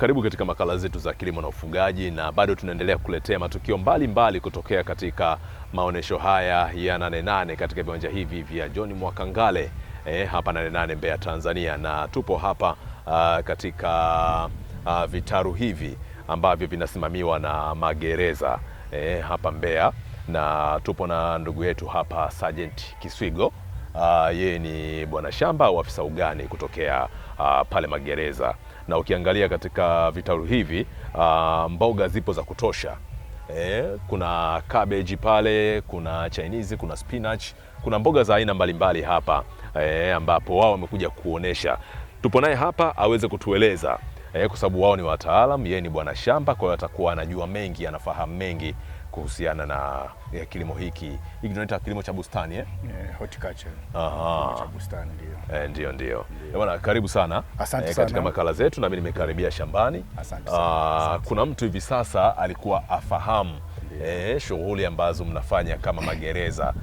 Karibu katika makala zetu za kilimo na ufugaji, na bado tunaendelea kukuletea matukio mbalimbali kutokea katika maonesho haya ya Nane Nane katika viwanja hivi vya John Mwakangale hapa Nane Nane Mbeya, Tanzania. Na tupo hapa katika vitaru hivi ambavyo vinasimamiwa na magereza hapa Mbeya, na tupo na ndugu yetu hapa Sergeant Kiswigo. Yeye ni bwana shamba au afisa ugani kutokea pale magereza, na ukiangalia katika vitaru hivi mboga zipo za kutosha. Kuna cabbage pale, kuna Chinese, kuna spinach, kuna mboga za aina mbalimbali hapa ambapo wao wamekuja kuonesha. Tupo naye hapa aweze kutueleza kwa sababu wao ni wataalamu, yeye ni bwana shamba, kwa hiyo atakuwa anajua mengi, anafahamu mengi kuhusiana na kilimo hiki tunaita kilimo cha bustani horticulture. Aha. Cha bustani ndio. Ndio. Bwana, karibu sana. Asante katika sana. Makala zetu, na mimi nimekaribia shambani. Asante sana. Kuna mtu hivi sasa alikuwa afahamu shughuli ambazo mnafanya kama magereza,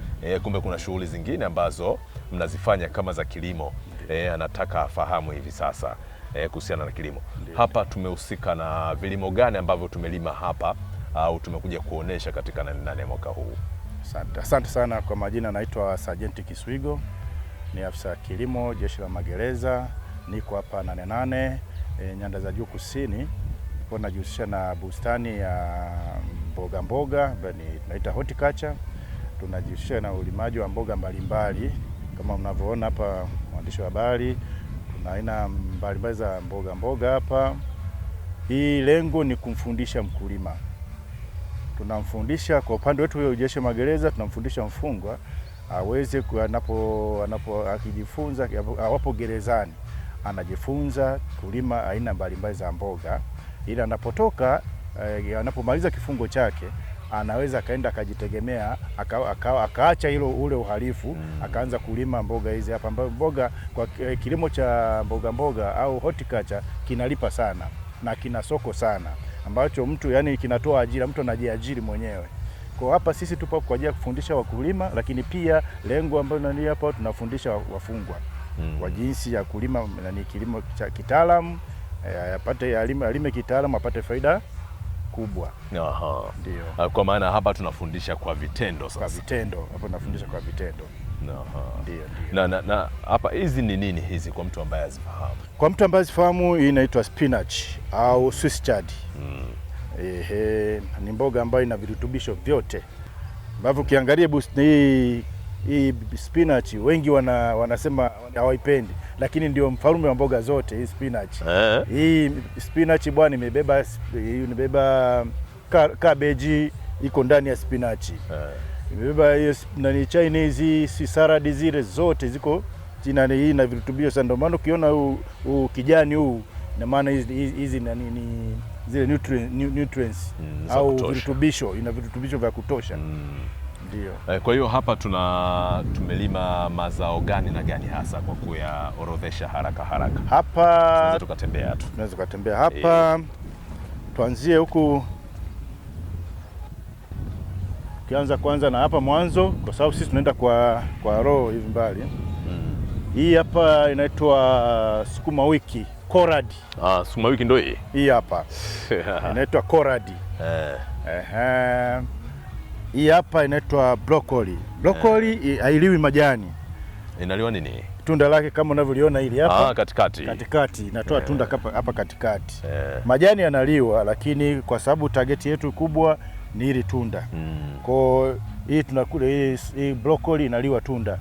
kumbe kuna shughuli zingine ambazo mnazifanya kama za kilimo. Anataka afahamu hivi sasa kuhusiana na kilimo. Hapa tumehusika na vilimo gani ambavyo tumelima hapa au tumekuja kuonesha katika Nane Nane mwaka huu? Asante sana. Kwa majina naitwa Sergeant Kiswigo, ni afisa kilimo jeshi la magereza. Niko hapa Nane Nane nyanda za juu kusini, kwa najihusisha na bustani ya mboga ambayo tunaita horticulture. Tunajihusisha na ulimaji wa mboga mbalimbali kama mnavyoona hapa, mwandishi wa habari. Tuna aina mbalimbali za mboga hapa. Hii lengo ni kumfundisha mkulima. Tunamfundisha kwa upande wetu wa jeshi magereza, tunamfundisha mfungwa aweze akijifunza awapo gerezani, anajifunza kulima aina mbalimbali za mboga, ili anapotoka anapomaliza kifungo chake anaweza akaenda akajitegemea, akaacha ule uhalifu, akaanza kulima mboga hizi hapa, ambapo mboga kwa kilimo cha mboga au horticulture kinalipa sana na kina soko sana, ambacho mtu kinatoa ajira, mtu anajiajiri mwenyewe. Kwa hapa sisi tupo kwa ajili ya kufundisha wakulima, lakini pia lengo ambalo ni hapa tunafundisha wafungwa kwa jinsi ya kulima kilimo cha kitaalamu, alime kitaalamu, apate faida kubwa. Aha. Ndio. Kwa maana hapa tunafundisha kwa vitendo sasa. Kwa vitendo. Hapo tunafundisha kwa vitendo. Aha. Ndio. Na hapa hizi ni nini hizi kwa mtu ambaye hazifahamu? Kwa mtu ambaye hazifahamu, hii inaitwa spinach au Swiss chard. Ni mboga ambayo ina virutubisho vyote ambavyo ukiangalia hii spinach wengi wanasema hawaipendi, lakini ndio mfalme wa mboga zote hii spinach. Hii spinach bwana imebeba cabbage, iko ndani ya spinach. Imebeba hiyo Chinese, salad, zile zote ziko hii na virutubisho sana. Ndio maana ukiona huu kijani huu, na maana hizi ni zile nutrients au virutubisho, ina virutubisho vya kutosha. Ndio. Kwa hiyo hapa tumelima mazao gani na gani hasa kwa kuyaorodhesha haraka? Hapa tunaweza tukatembea tu. Tunaweza kutembea hapa. Tuanzie huku. Kianza kwanza na hapa mwanzo, kwa sababu sisi tunaenda kwa roho hivi mbali. Hii hapa inaitwa sukuma wiki, koradi. Sukuma wiki ndio hii. Hii hapa inaitwa koradi. Hii hapa inaitwa broccoli. Broccoli hailiwi majani. Inaliwa nini? Tunda lake kama unavyoliona hili hapa. Katikati. Inatoa tunda hapa katikati. Majani yanaliwa, lakini kwa sababu target yetu kubwa ni hili tunda. Kwa hii tunakula hii broccoli inaliwa tunda.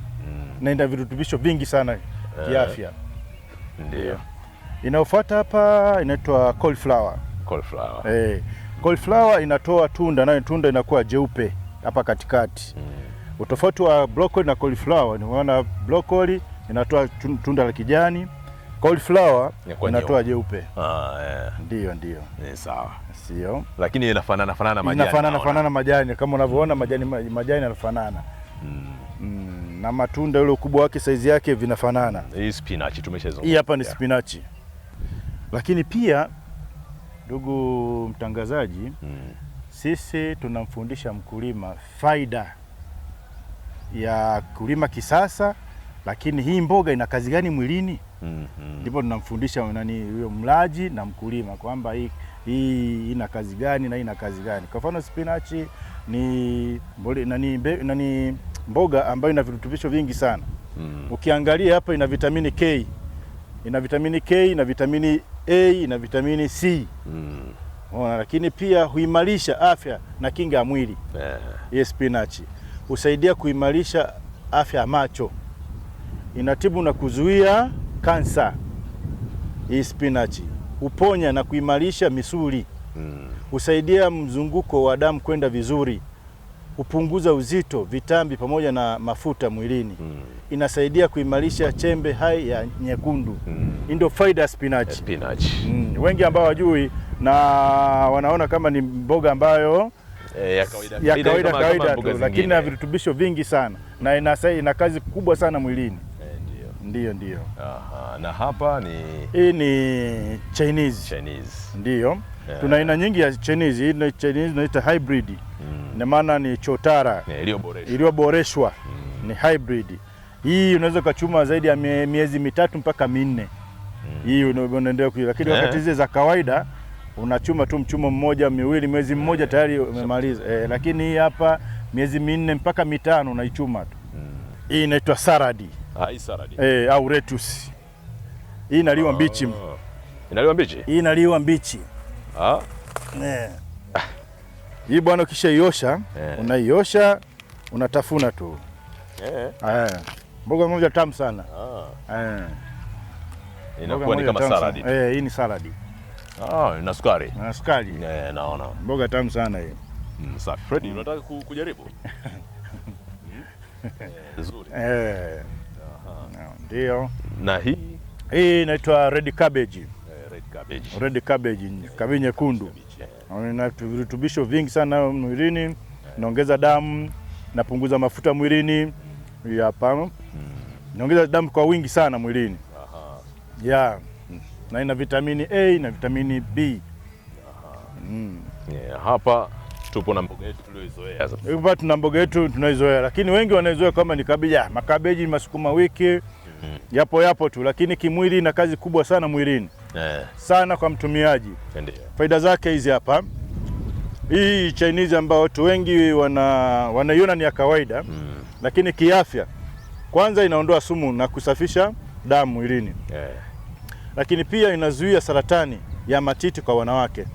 Na ina virutubisho vingi sana kiafya. Ndio. Inayofuata hapa inaitwa cauliflower. Cauliflower inatoa tunda, nayo tunda inakuwa jeupe hapa katikati. Utofauti wa broccoli na cauliflower ni maana broccoli inatoa tunda la kijani, cauliflower inatoa jeupe. Ndio. Ni sawa. Sio? Lakini inafanana majani. Inafanana majani kama unavyoona, majani yanafanana. Na matunda yule ukubwa wake, saizi yake vinafanana. Hii spinach tumeshazungumza. Hii hapa ni spinach. Lakini pia ndugu mtangazaji, sisi tunamfundisha mkulima faida ya kulima kisasa, lakini hii mboga ina kazi gani mwilini? Ndipo tunamfundisha nani huyo mlaji na mkulima kwamba hii ina kazi gani na ina kazi gani. Kwa mfano spinach ni mboga ambayo ina virutubisho vingi sana. Ukiangalia hapa ina vitamini K, ina vitamini A, ina vitamini C. Lakini pia huimarisha afya na kinga ya mwili. Hii spinach husaidia kuimarisha afya ya macho, inatibu na kuzuia kansa. Hii spinach huponya na kuimarisha misuli, husaidia mzunguko wa damu kwenda vizuri, hupunguza uzito, vitambi pamoja na mafuta mwilini. Inasaidia kuimarisha chembe hai ya nyekundu. Hii ndio faida ya spinach. Wengi ambao wajui na wanaona kama ni mboga ambayo ya kawaida tu, lakini na virutubisho vingi sana na ina kazi kubwa sana mwilini. Ndio. Na hapa hii ni Chinese. Ndio. Tuna aina nyingi ya Chinese. Hii ni Chinese inaitwa hybrid. Ina maana ni chotara iliyoboreshwa. Ni hybrid. Hii unaweza kuchuma zaidi ya miezi 3 mpaka 4. Hii unaendelea kuila, lakini wakati zile za kawaida unachuma tu mchumo mmoja miwili, mwezi mmoja tayari umemaliza. Lakini hii hapa miezi 4 mpaka 5 unaichuma tu. Hii inaitwa saladi. Hii saladi. Au lettuce. Hii inaliwa mbichi. Hii inaliwa mbichi. Hii bwana ukishaiosha, unaiosha, unatafuna tu. Mboga moja tamu sana. Inakuwa ni kama saladi. Hii ni saladi. Ina sukari. Na sukari. Naona. Mboga tamu sana hii. Safi. Freddy, unataka kujaribu? Nzuri. Ndio. Na hii inaitwa red cabbage. Red cabbage, kabeji nyekundu. Ina virutubisho vingi sana mwilini, inaongeza damu, inapunguza mafuta mwilini. Hapa. Inaongeza damu kwa wingi sana mwilini. Na ina vitamini A na vitamini B. Hapa tupo na mboga yetu tuliyoizoea. Hapa tuna mboga yetu tunaizoea, lakini wengi wanaizoea kama ni kabeji. Makabeji, masukuma wiki, yapo tu, lakini kimwili ina kazi kubwa sana mwilini. Sana kwa mtumiaji. Faida zake hizi hapa. Hii Chinese ambao watu wengi wanaiona ni ya kawaida, lakini kiafya, kwanza inaondoa sumu na kusafisha damu mwilini. Lakini pia inazuia saratani ya matiti kwa wanawake.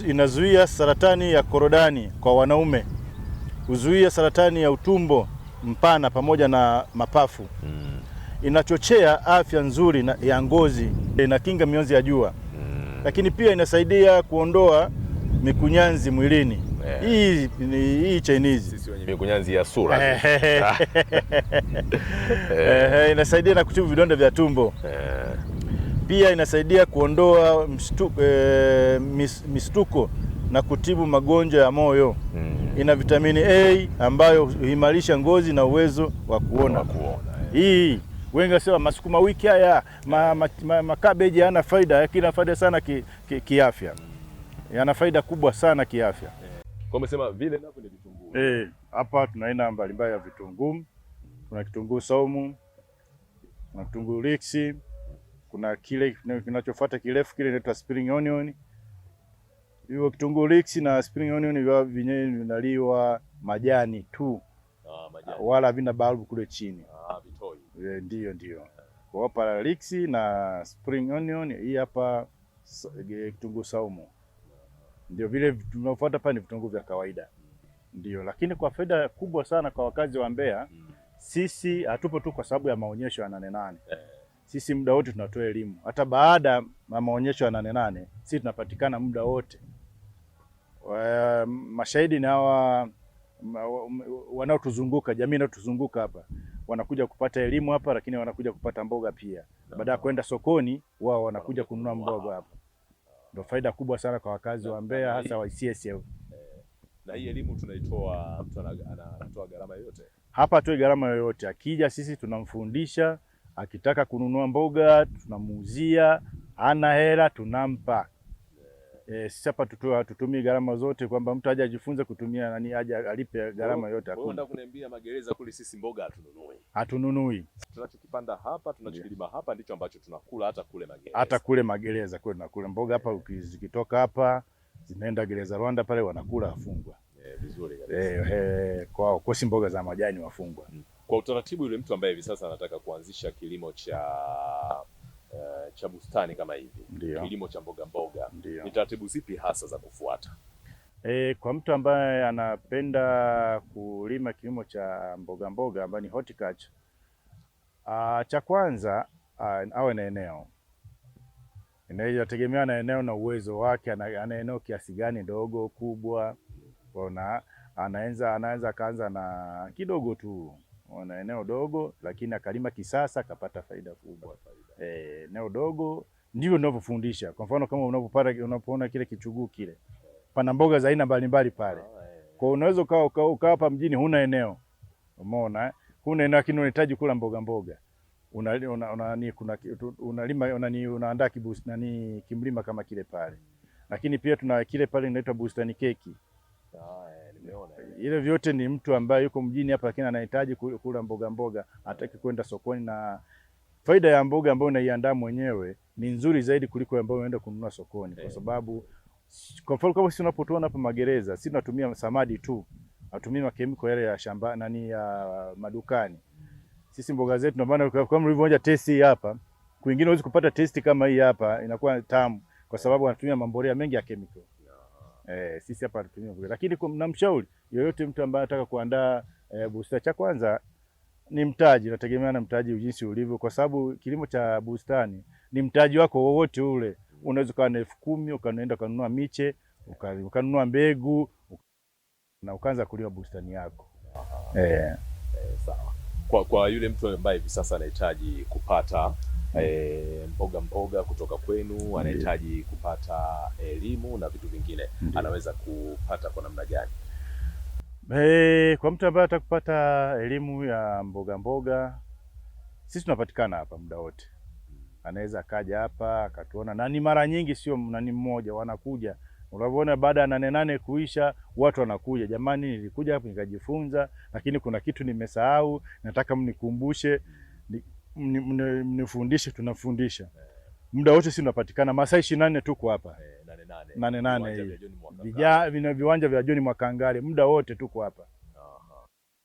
Inazuia saratani ya korodani kwa wanaume. Huzuia saratani ya utumbo mpana pamoja na mapafu. Inachochea afya nzuri ya ngozi, inakinga mionzi ya jua. Lakini pia inasaidia kuondoa mikunyanzi mwilini. Hii Chinese. Sisi wenye mikunyanzi ya sura. Inasaidia na kutibu vidonda vya tumbo. Pia inasaidia kuondoa mistuko na kutibu magonjwa ya moyo. Ina vitamini A ambayo huimarisha ngozi na uwezo wa kuona. Hii wengi wasema masukuma wiki haya, makabeji yana faida, lakini yana faida sana kiafya. Yana faida kubwa sana kiafya. Kwa umesema vile navyo ni vitunguu. Hapa tuna aina mbalimbali ya vitunguu. Kuna kitunguu saumu, kuna kitunguu liksi, kuna kile kinachofuata kirefu kile inaitwa spring onion. Hiyo kitunguu liksi na spring onion vyenyewe vinaliwa majani tu. Wala havina bulb kule chini. Vitoi. Ndio. Kwa hapa liksi na spring onion, hii hapa kitunguu saumu. Ndio vile tunafuata hapa ni vitunguu vya kawaida. Ndio, lakini kwa faida kubwa sana kwa wakazi wa Mbeya, sisi hatupo tu kwa sababu ya maonyesho ya 8/8. Sisi muda wote tunatoa elimu. Hata baada ya maonyesho ya 8/8, sisi tunapatikana muda wote. Mashahidi na hawa wanaotuzunguka, jamii inayotuzunguka hapa, wanakuja kupata elimu hapa, lakini wanakuja kupata mboga pia. Baada ya kwenda sokoni, wao wanakuja kununua mboga hapa. Ndio faida kubwa sana kwa wakazi wa Mbeya, hasa wa CSL. Na hii elimu tunaitoa, mtu anatoa gharama yoyote? Hapa hatoi gharama yoyote. Akija sisi tunamfundisha, akitaka kununua mboga tunamuuzia, ana hela tunampa. Sisi hapa tutumii gharama zote, kwamba mtu aje ajifunze kutumia nani, aje alipe gharama yote. Hakuna. Nataka kuniambia magereza kule sisi mboga hatununui. Hatununui. Tunachokipanda hapa, tunachokilima hapa ndicho ambacho tunakula hata kule magereza. Hata kule magereza kule tunakula mboga hapa, zikitoka hapa zinaenda gereza Rwanda pale wanakula wafungwa. Vizuri kabisa. Kwa si mboga za majani wafungwa. Kwa utaratibu, yule mtu ambaye hivi sasa anataka kuanzisha kilimo cha bustani kama hivi, kilimo cha mboga mboga, ni taratibu zipi hasa za kufuata? Kwa mtu ambaye anapenda kulima kilimo cha mboga mboga ambayo ni horticulture, cha kwanza awe na eneo. Inategemea na eneo na uwezo wake, ana eneo kiasi gani, dogo kubwa. Anaweza kaanza na kidogo tu, ana eneo dogo lakini akalima kisasa akapata faida kubwa. Eneo dogo ndivyo ninavyofundisha. Kwa mfano kama unapoona kile kichuguu kile, pana mboga za aina mbalimbali pale. Kwa unaweza ukaa hapa mjini huna eneo. Umeona? Huna eneo lakini unahitaji kula mboga mboga. Unaandaa kimlima kama kile pale. Lakini pia tuna kile pale inaitwa bustani keki. Nimeona. Ile vyote ni mtu ambaye yuko mjini hapa lakini anahitaji kula mboga mboga, hataki kwenda sokoni, na faida ya mboga ambayo unaiandaa mwenyewe ni nzuri zaidi kuliko ambayo unaenda kununua sokoni. Kwa sababu kwa mfano kama sisi tunapotoa hapa magereza, sisi tunatumia samadi tu. Hatumii makemiko yale ya shamba ya madukani. Sisi mboga zetu ndio maana kama ulivyoonja testi hapa, kwingine huwezi kupata testi kama hii hapa, inakuwa tamu kwa sababu wanatumia mambolea mengi ya chemical. Sisi hapa tunatumia mboga. Lakini namshauri yoyote mtu ambaye anataka kuandaa bustani, cha kwanza ni mtaji. Nategemea na mtaji jinsi ulivyo, kwa sababu kilimo cha bustani ni mtaji wako wowote ule. Unaweza kuwa na 10,000 ukaenda kununua miche, ukanunua mbegu na ukaanza kulima bustani yako. Sawa. Kwa yule mtu ambaye hivi sasa anahitaji kupata mboga mboga kutoka kwenu, anahitaji kupata elimu na vitu vingine, anaweza kupata kwa namna gani? Kwa mtu ambaye anataka kupata elimu ya mboga mboga, sisi tunapatikana hapa muda wote. Anaweza akaja hapa akatuona, na ni mara nyingi, sio nani mmoja, wanakuja. Unavyoona baada ya 8 kuisha, watu wanakuja, jamani, nilikuja hapa nikajifunza, lakini kuna kitu nimesahau, nataka mnikumbushe, mnifundishe. Tunafundisha muda wote, sisi tunapatikana masaa 24 tuko hapa. 8 viwanja vya John Mwakangale, muda wote tuko hapa.